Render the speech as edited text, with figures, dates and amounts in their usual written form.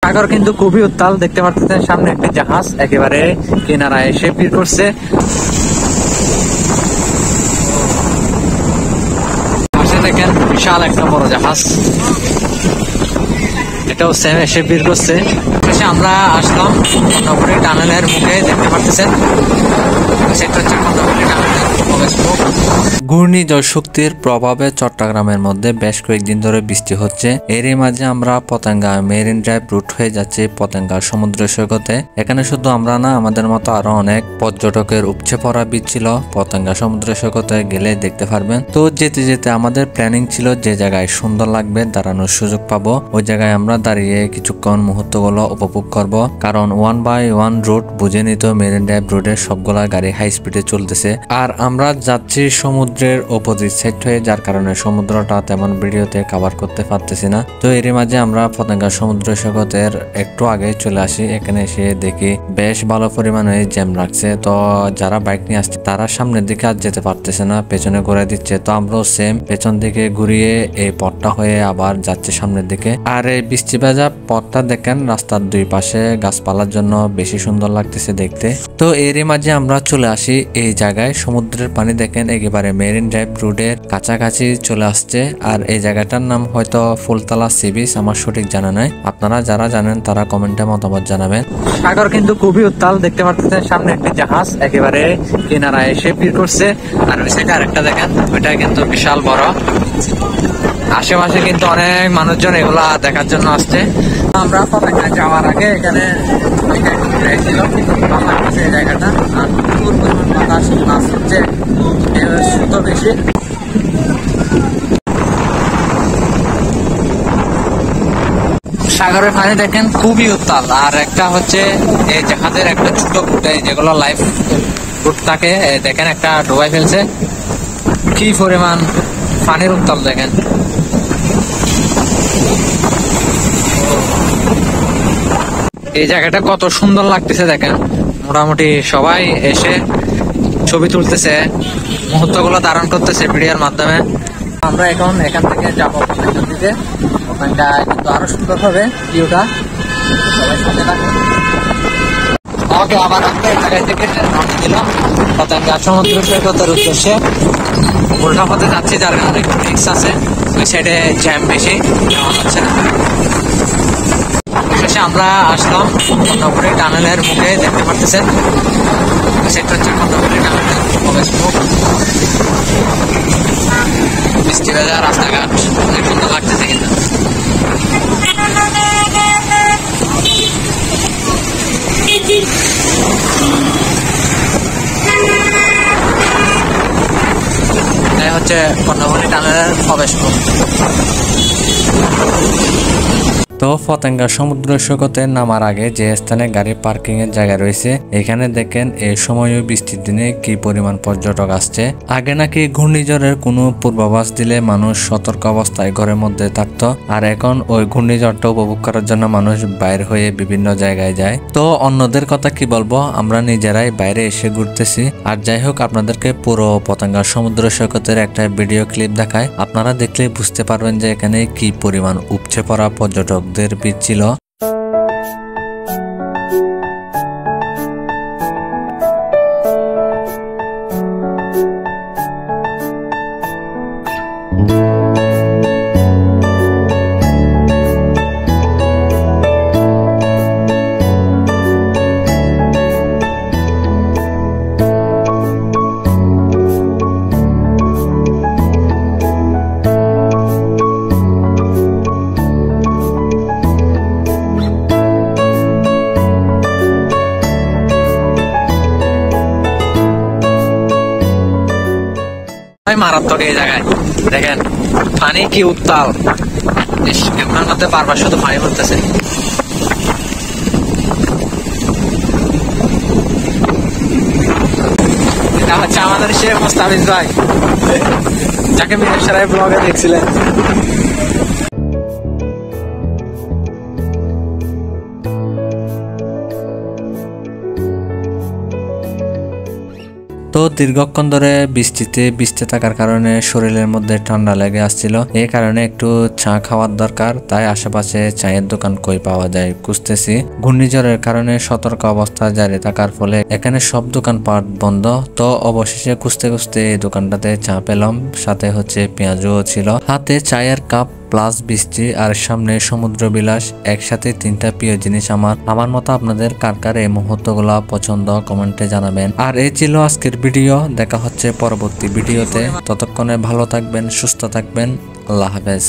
সাগর কিন্তু খুবই উত্তাল, দেখতে পাচ্ছেন সামনে একটি জাহাজ একেবারে কিনারায় এসে ভিড় করছে। পাশে দেখেন বিশাল একটা বড় জাহাজ, এটাও সেম এসে ভিড় করছে। শেষে আমরা আসলাম কর্ণফুলী টানেলের মুখে, দেখতে পাচ্ছেন সেটা হচ্ছে কর্ণফুলী টানেলের প্রবেশ মুখ। ঘূর্ণিঝড় শক্তির প্রভাবে চট্টগ্রামের মধ্যে বেশ কয়েকদিন ধরে বৃষ্টি হচ্ছে। এরই মাঝে আমরা পতেঙ্গা মেরিন ড্রাইভ রুট হয়ে যাচ্ছি পতেঙ্গা সমুদ্র সৈকতে। এখানে শুধু আমরা না, আমাদের মতো আরো অনেক পর্যটকের উপচে পড়া ভিড় ছিল। পতেঙ্গা সমুদ্র সৈকতে গেলে দেখতে পারবেন। তো যেতে যেতে আমাদের প্ল্যানিং ছিল যে জায়গায় সুন্দর লাগবে, দাঁড়ানোর সুযোগ পাবো, ওই জায়গায় আমরা দাঁড়িয়ে কিছুক্ষণ মুহূর্তগুলো উপভোগ করব। কারণ 1/1 রুট বুঝে নিত, মেরিন ড্রাইভ রোডের সবগুলা গাড়ি হাই স্পিডে চলতেছে। আর আমরা যাচ্ছি সমুদ্রের অপোজিট সাইড হয়ে, যার কারণে সমুদ্রটা তেমন ভিডিওতে কভার করতে পারতেছি না। তো এরই মাঝে আমরা পতেঙ্গা সমুদ্র সৈকতের একটু আগে চলে আসি। এখানে এসে দেখি বেশ ভালো পরিমাণে জ্যাম লাগছে। তো যারা বাইক নিয়ে আসছে তারা সামনের দিকে আর যেতে পারতেছে না, পেছনে ঘুরে দিচ্ছে। তো আমরাও সেম পেছন দিকে ঘুরিয়ে এই পথটা হয়ে আবার যাচ্ছে সামনের দিকে। আর এই বৃষ্টি ভেজা পথটা দেখেন, রাস্তার দুই পাশে গাছপালার জন্য বেশি সুন্দর লাগতেছে দেখতে। তো এরই মাঝে আমরা চলে আসি এই জায়গায়। সমুদ্রের পানি দেখেন একেবারে মেরিন ড্রাইভ রোডের কাছাকাছি চলে আসছে। আর এই জায়গাটার নাম হয়তো ফুলতলা সি বিচ, আমার সঠিক জানা নাই। আপনারা যারা জানেন তারা কমেন্টে মতামত জানাবেন। সাগর কিন্তু খুবই উত্তাল, দেখতে পাচ্ছেন সামনে একটি জাহাজ একেবারে কিনারায় এসে ভিড় করছে। আর ওই সাইডে আরেকটা দেখেন, ওইটা কিন্তু বিশাল বড়। আশেপাশে কিন্তু অনেক মানুষজন এগুলা দেখার জন্য আসছে। আমরা পতেঙ্গা যাওয়ার আগে এখানে ছিল এই জায়গাটা, আর প্রচুর পরিমাণ বাতাস নাচ হচ্ছে, সুতো বেশি। সাগরের পানি দেখেন খুবই উত্তাল। আর একটা হচ্ছে এই জাহাজের একটা ছোট বুটে যেগুলো লাইফ বুট থাকে, দেখেন একটা ডুবাই ফেলছে। কি পরিমাণ পানির উত্তাল দেখেন। এই জায়গাটা কত সুন্দর লাগতেছে দেখেন। মোটামুটি সবাই এসে ছবি তুলতেছে, মুহূর্তগুলো ধারণ করতেছে ভিডিওর মাধ্যমে। আমরা এখন এখান থেকে যাবো দিতে, ওখানটা কিন্তু আরো সুন্দর হবে ভিউটা। সবাই সাথে থাকুন। ওকে, আবার আমরা এই জায়গায় থেকে রওনা দিলাম পতেঙ্গা সমুদ্র সৈকতের উদ্দেশ্যে। উল্টা পথে যাচ্ছি, যার কারণে একটু রিস্ক আছে, ওই সাইডে জ্যাম বেশি, যাওয়া হচ্ছে না। শেষে আমরা আসলাম কর্ণফুলী টানেলের মুখে, দেখতে পারতেছেন সেটা হচ্ছে কর্ণফুলী টানেলের প্রবেশ মুখ। বৃষ্টি ভেজা রাস্তাঘাট অনেক সুন্দর লাগতেছে কিন্তু। এই হচ্ছে কর্ণফুলী টানেলের প্রবেশ মুখ। তো পতেঙ্গা সমুদ্র সৈকতে নামার আগে যে স্থানে গাড়ি পার্কিং এর জায়গা রয়েছে, এখানে দেখেন এই সময়ও বৃষ্টির দিনে কি পরিমাণ পর্যটক আসছে। আগে নাকি ঘূর্ণিঝড়ের কোনো পূর্বাভাস দিলে মানুষ সতর্ক অবস্থায় ঘরের মধ্যে থাকতো, আর এখন ওই ঘূর্ণিঝড়টা উপভোগ করার জন্য মানুষ বাইরে হয়ে বিভিন্ন জায়গায় যায়। তো অন্যদের কথা কি বলবো, আমরা নিজেরাই বাইরে এসে ঘুরতেছি। আর যাই হোক, আপনাদেরকে পুরো পতেঙ্গা সমুদ্র সৈকতের একটা ভিডিও ক্লিপ দেখায়, আপনারা দেখলে বুঝতে পারবেন যে এখানে কি পরিমাণ উপচে পড়া পর্যটক ভিড় ছিল। মারাত্মক এই জায়গায় দেখেন পানি কি উত্তাল, ক্যামেরার মধ্যে বারবার শুধু পানি পড়তেছে। এটা হচ্ছে আমাদের শেখ মুস্তাফিজ ভাই, যাকে মিরসরাই ব্লগে দেখছিলেন। তো দীর্ঘক্ষণ ধরে বৃষ্টিতে ভিজতে থাকার কারণে শরীরের মধ্যে ঠান্ডা লেগে আসছিল, এই কারণে একটু চা খাওয়ার দরকার। তাই আশেপাশে চায়ের দোকান কই পাওয়া যায় খুঁজতেছি। ঘূর্ণিঝড়ের কারণে সতর্ক অবস্থা জারি থাকার ফলে এখানে সব দোকানপাট বন্ধ। তো অবশেষে খুঁজতে খুঁজতে এই দোকানটাতে চা পেলাম, সাথে হচ্ছে পেঁয়াজও ছিল। হাতে চায়ের কাপ প্লাস বৃষ্টি আর সামনে সমুদ্র বিলাস, একসাথে তিনটা প্রিয় জিনিস আমার মতো আপনাদের কার কার এই মুহূর্তগুলো পছন্দ কমেন্টে জানাবেন। আর এই ছিল আজকের ভিডিও, দেখা হচ্ছে পরবর্তী ভিডিওতে। ততক্ষণে ভালো থাকবেন, সুস্থ থাকবেন, আল্লাহ হাফেজ।